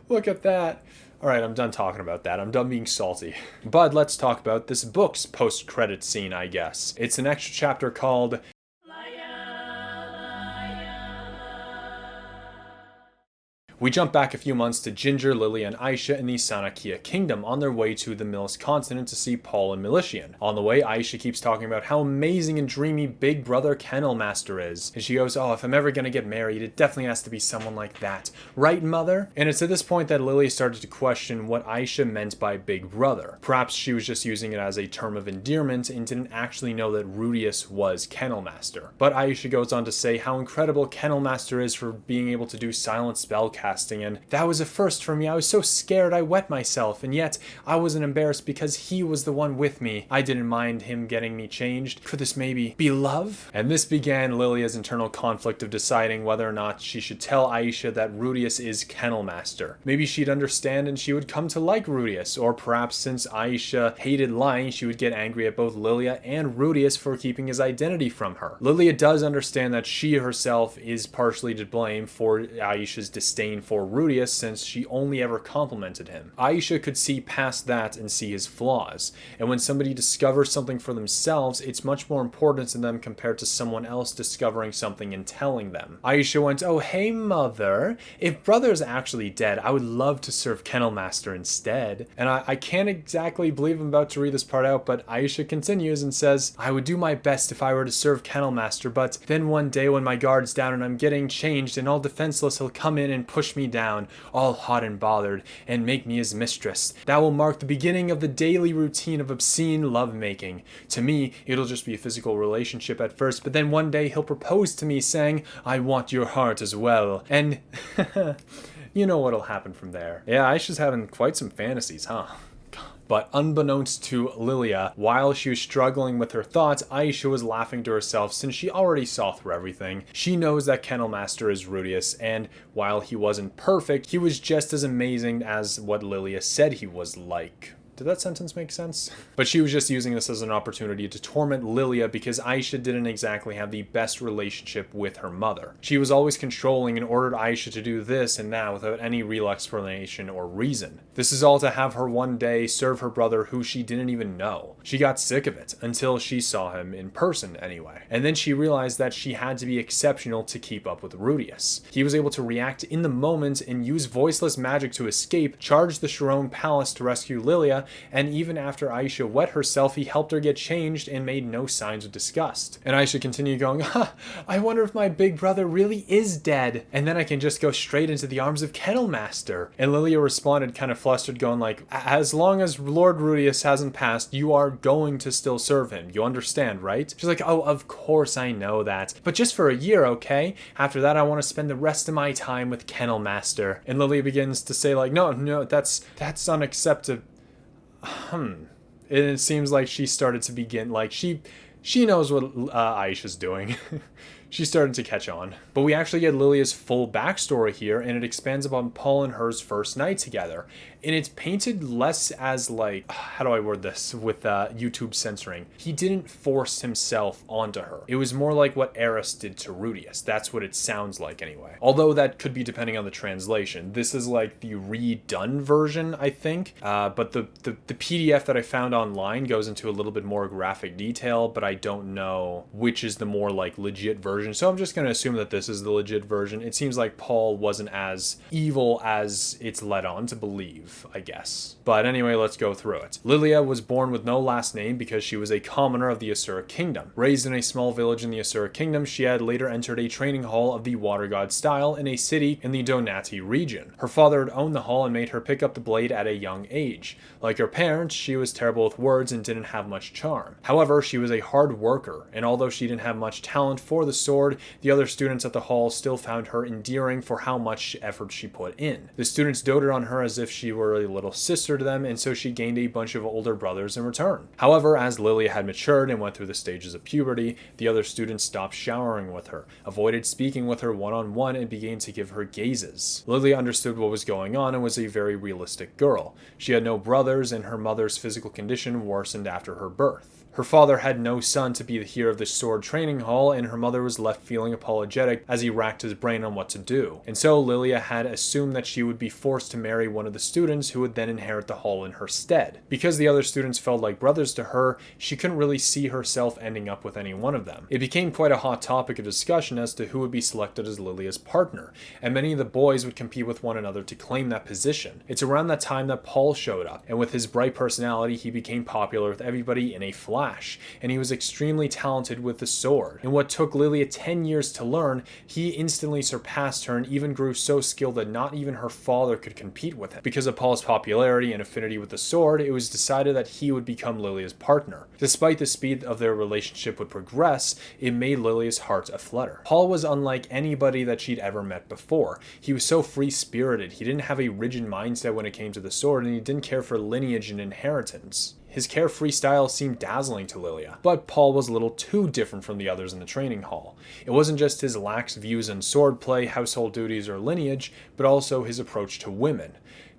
Look at that. Alright, I'm done talking about that. I'm done being salty. But let's talk about this book's post-credit scene, I guess. It's an extra chapter called We jump back a few months to Ginger, Lilia, and Aisha in the Sanakia Kingdom on their way to the Millis continent to see Paul and Militian. On the way, Aisha keeps talking about how amazing and dreamy Big Brother Kennel Master is. And she goes, if I'm ever gonna get married, it definitely has to be someone like that. Right, mother? And it's at this point that Lilia started to question what Aisha meant by Big Brother. Perhaps she was just using it as a term of endearment and didn't actually know that Rudius was Kennel Master. But Aisha goes on to say how incredible Kennel Master is for being able to do silent spellcasting, and that was a first for me. I was so scared I wet myself, and yet I wasn't embarrassed because he was the one with me. I didn't mind him getting me changed. Could this maybe be love? And this began Lilia's internal conflict of deciding whether or not she should tell Aisha that Rudius is Kennel Master. Maybe she'd understand and she would come to like Rudius, or perhaps since Aisha hated lying, she would get angry at both Lilia and Rudius for keeping his identity from her. Lilia does understand that she herself is partially to blame for Aisha's disdain for Rudius, since she only ever complimented him. Aisha could see past that and see his flaws, and when somebody discovers something for themselves, it's much more important to them compared to someone else discovering something and telling them. Aisha went, hey mother, if brother's actually dead, I would love to serve Kennel Master instead. And I can't exactly believe I'm about to read this part out, but Aisha continues and says, I would do my best if I were to serve Kennel Master, but then one day when my guard's down and I'm getting changed and all defenseless, he'll come in and push me down, all hot and bothered, and make me his mistress. That will mark the beginning of the daily routine of obscene lovemaking. To me, it'll just be a physical relationship at first, but then one day he'll propose to me saying, I want your heart as well. And you know what'll happen from there. Yeah, Aisha's having quite some fantasies, huh? God. But unbeknownst to Lilia, while she was struggling with her thoughts, Aisha was laughing to herself since she already saw through everything. She knows that Kennel Master is Rudius, and while he wasn't perfect, he was just as amazing as what Lilia said he was like. Did that sentence make sense? But she was just using this as an opportunity to torment Lilia because Aisha didn't exactly have the best relationship with her mother. She was always controlling and ordered Aisha to do this and that without any real explanation or reason. This is all to have her one day serve her brother who she didn't even know. She got sick of it, until she saw him in person anyway. And then she realized that she had to be exceptional to keep up with Rudius. He was able to react in the moment and use voiceless magic to escape, charge the Sharon Palace to rescue Lilia, and even after Aisha wet herself, he helped her get changed and made no signs of disgust. And Aisha continued going, I wonder if my big brother really is dead, and then I can just go straight into the arms of Kennel Master. And Lilia responded kind of flustered, going like, as long as Lord Rudius hasn't passed, you are going to still serve him. You understand, right? She's like, oh, of course I know that. But just for a year, okay? After that, I want to spend the rest of my time with Kennel Master. And Lilia begins to say like, no, that's unacceptable. And it seems like she started to begin, like, she knows what Aisha's doing. She started to catch on. But we actually get Lilia's full backstory here, and it expands upon Paul and her's first night together. And it's painted less as like, how do I word this with YouTube censoring? He didn't force himself onto her. It was more like what Eris did to Rudius. That's what it sounds like anyway. Although that could be depending on the translation. This is like the redone version, I think. But the PDF that I found online goes into a little bit more graphic detail, but I don't know which is the more like legit version. So I'm just going to assume that this is the legit version. It seems like Paul wasn't as evil as it's led on to believe, I guess. But anyway, let's go through it. Lilia was born with no last name because she was a commoner of the Asura Kingdom. Raised in a small village in the Asura Kingdom, she had later entered a training hall of the Water God style in a city in the Donati region. Her father had owned the hall and made her pick up the blade at a young age. Like her parents, she was terrible with words and didn't have much charm. However, she was a hard worker, and although she didn't have much talent for the sword, the other students at the hall still found her endearing for how much effort she put in. The students doted on her as if she were a little sister to them, and so she gained a bunch of older brothers in return. However, as Lilia had matured and went through the stages of puberty, the other students stopped showering with her, avoided speaking with her one-on-one, and began to give her gazes. Lilia understood what was going on and was a very realistic girl. She had no brothers, and her mother's physical condition worsened after her birth. Her father had no son to be the hero of the sword training hall, and her mother was left feeling apologetic as he racked his brain on what to do. And so Lilia had assumed that she would be forced to marry one of the students who would then inherit the hall in her stead. Because the other students felt like brothers to her, she couldn't really see herself ending up with any one of them. It became quite a hot topic of discussion as to who would be selected as Lilia's partner, and many of the boys would compete with one another to claim that position. It's around that time that Paul showed up, and with his bright personality, he became popular with everybody in a flash. And he was extremely talented with the sword. In what took Lilia 10 years to learn, he instantly surpassed her and even grew so skilled that not even her father could compete with him. Because of Paul's popularity and affinity with the sword, it was decided that he would become Lilia's partner. Despite the speed of their relationship would progress, it made Lilia's heart aflutter. Paul was unlike anybody that she'd ever met before. He was so free-spirited, he didn't have a rigid mindset when it came to the sword, and he didn't care for lineage and inheritance. His carefree style seemed dazzling to Lilia, but Paul was a little too different from the others in the training hall. It wasn't just his lax views on swordplay, household duties, or lineage, but also his approach to women.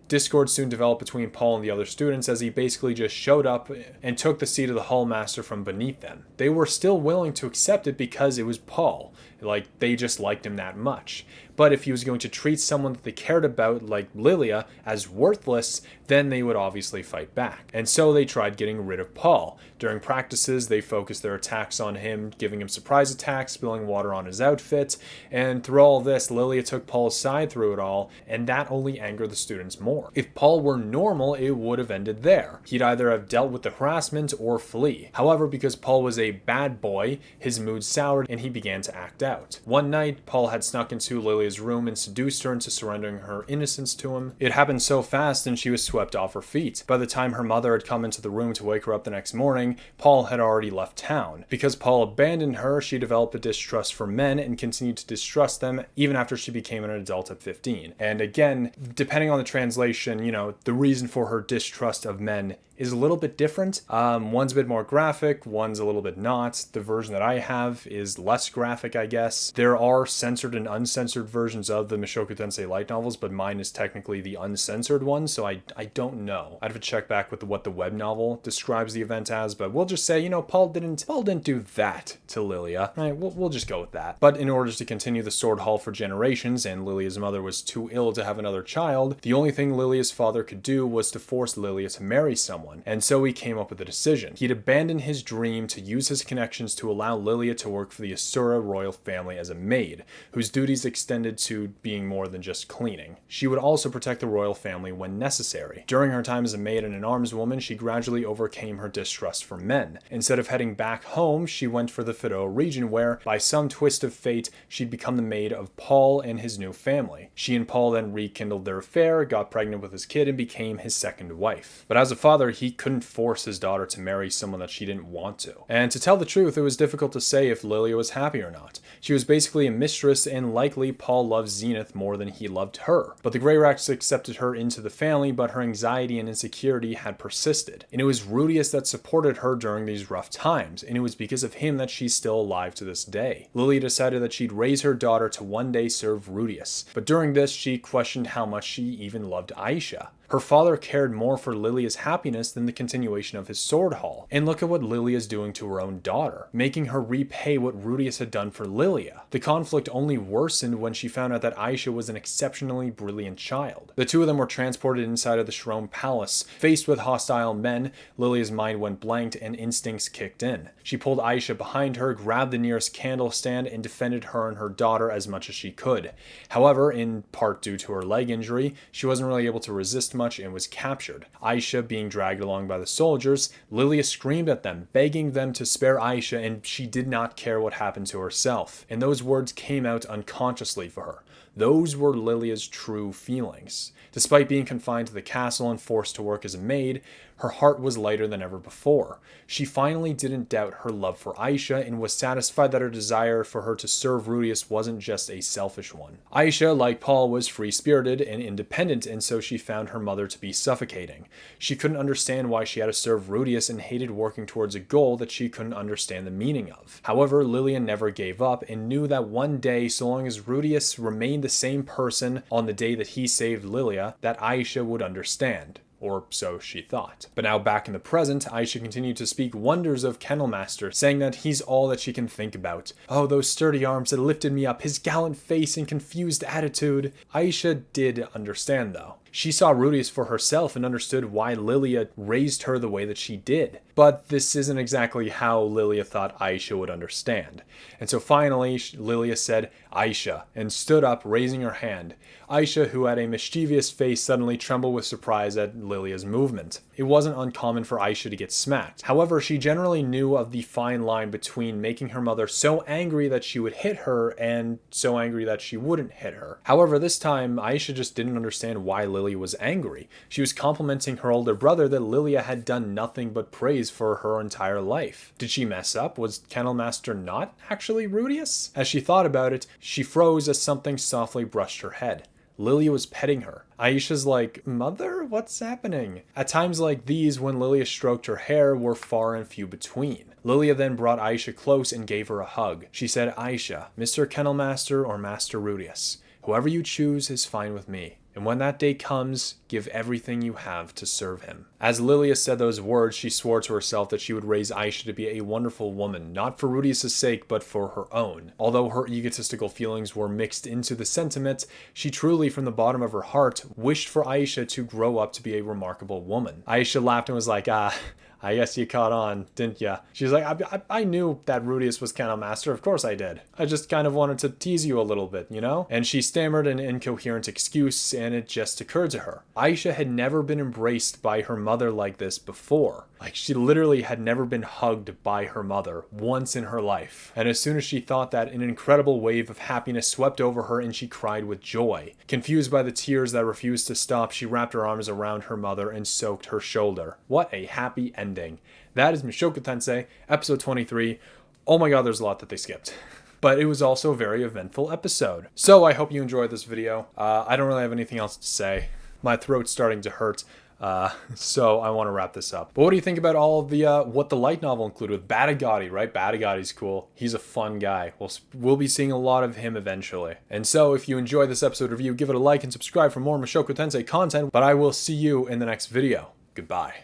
Discord soon developed between Paul and the other students as he basically just showed up and took the seat of the hall master from beneath them. They were still willing to accept it because it was Paul. Like, they just liked him that much. But if he was going to treat someone that they cared about, like Lilia, as worthless, then they would obviously fight back. And so they tried getting rid of Paul. During practices, they focused their attacks on him, giving him surprise attacks, spilling water on his outfit. And through all this, Lilia took Paul's side through it all, and that only angered the students more. If Paul were normal, it would have ended there. He'd either have dealt with the harassment or flee. However, because Paul was a bad boy, his mood soured and he began to act out. One night, Paul had snuck into Lilia's room and seduced her into surrendering her innocence to him. It happened so fast and she was swept off her feet. By the time her mother had come into the room to wake her up the next morning, Paul had already left town. Because Paul abandoned her, she developed a distrust for men and continued to distrust them even after she became an adult at 15. And again, depending on the translation, the reason for her distrust of men is a little bit different. One's a bit more graphic, one's a little bit not. The version that I have is less graphic, I guess. There are censored and uncensored versions of the Mushoku Tensei light novels, but mine is technically the uncensored one, so I don't know. I'd have to check back with what the web novel describes the event as, but we'll just say, you know, Paul didn't do that to Lilia. Right, we'll just go with that. But in order to continue the sword hall for generations, and Lilia's mother was too ill to have another child, the only thing Lilia's father could do was to force Lilia to marry someone, and so he came up with a decision. He'd abandon his dream to use his connections to allow Lilia to work for the Asura royal family as a maid, whose duties extended to being more than just cleaning. She would also protect the royal family when necessary. During her time as a maid and an armswoman, she gradually overcame her distrust for men. Instead of heading back home, she went for the Fido region where, by some twist of fate, she'd become the maid of Paul and his new family. She and Paul then rekindled their affair, got pregnant with his kid, and became his second wife. But as a father, he couldn't force his daughter to marry someone that she didn't want to. And to tell the truth, it was difficult to say if Lilia was happy or not. She was basically a mistress, and likely Paul loved Zenith more than he loved her. But the Grey Rats accepted her into the family, but her anxiety and insecurity had persisted. And it was Rudius that supported her during these rough times, and it was because of him that she's still alive to this day. Lilia decided that she'd raise her daughter to one day serve Rudius, but during this she questioned how much she even loved Aisha. Her father cared more for Lilia's happiness than the continuation of his sword hall. And look at what Lilia's doing to her own daughter, making her repay what Rudius had done for Lilia. The conflict only worsened when she found out that Aisha was an exceptionally brilliant child. The two of them were transported inside of the Shrome Palace. Faced with hostile men, Lilia's mind went blank and instincts kicked in. She pulled Aisha behind her, grabbed the nearest candle stand, and defended her and her daughter as much as she could. However, in part due to her leg injury, she wasn't really able to resist much and was captured. Aisha being dragged along by the soldiers, Lilia screamed at them, begging them to spare Aisha, and she did not care what happened to herself. And those words came out unconsciously for her. Those were Lilia's true feelings. Despite being confined to the castle and forced to work as a maid, her heart was lighter than ever before. She finally didn't doubt her love for Aisha and was satisfied that her desire for her to serve Rudius wasn't just a selfish one. Aisha, like Paul, was free-spirited and independent, and so she found her mother to be suffocating. She couldn't understand why she had to serve Rudius and hated working towards a goal that she couldn't understand the meaning of. However, Lilia never gave up and knew that one day, so long as Rudius remained the same person on the day that he saved Lilia, that Aisha would understand. Or so she thought. But now back in the present, Aisha continued to speak wonders of Kennelmaster, saying that he's all that she can think about. Oh, those sturdy arms that lifted me up, his gallant face and confused attitude. Aisha did understand though. She saw Rudius for herself and understood why Lilia raised her the way that she did. But this isn't exactly how Lilia thought Aisha would understand. And so finally, Lilia said, Aisha, and stood up, raising her hand. Aisha, who had a mischievous face, suddenly trembled with surprise at Lilia's movement. It wasn't uncommon for Aisha to get smacked. However, she generally knew of the fine line between making her mother so angry that she would hit her and so angry that she wouldn't hit her. However, this time, Aisha just didn't understand why Lilia was angry. She was complimenting her older brother that Lilia had done nothing but praise for her entire life. Did she mess up? Was Kennelmaster not actually Rudius? As she thought about it, she froze as something softly brushed her head. Lilia was petting her. Aisha's like, Mother? What's happening? At times like these, when Lilia stroked her hair, were far and few between. Lilia then brought Aisha close and gave her a hug. She said, Aisha, Mr. Kennelmaster or Master Rudius, whoever you choose is fine with me. And when that day comes, give everything you have to serve him. As Lilia said those words, she swore to herself that she would raise Aisha to be a wonderful woman, not for Rudius' sake, but for her own. Although her egotistical feelings were mixed into the sentiment, she truly, from the bottom of her heart, wished for Aisha to grow up to be a remarkable woman. Aisha laughed and was like, I guess you caught on, didn't ya? She's like, I knew that Rudius was Kennelmaster, of course I did. I just kind of wanted to tease you a little bit, you know? And she stammered an incoherent excuse, and it just occurred to her. Aisha had never been embraced by her mother like this before. Like, she literally had never been hugged by her mother once in her life. And as soon as she thought that, an incredible wave of happiness swept over her and she cried with joy. Confused by the tears that refused to stop, she wrapped her arms around her mother and soaked her shoulder. What a happy ending. That is Mushoku Tensei, episode 23. Oh my god, there's a lot that they skipped. But it was also a very eventful episode. So I hope you enjoyed this video. I don't really have anything else to say. My throat's starting to hurt. So I want to wrap this up. But what do you think about all of the what the light novel included with Badigadi, right? Badigadi's cool. He's a fun guy. We'll be seeing a lot of him eventually. And so if you enjoyed this episode review, give it a like and subscribe for more Mushoku Tensei content. But I will see you in the next video. Goodbye.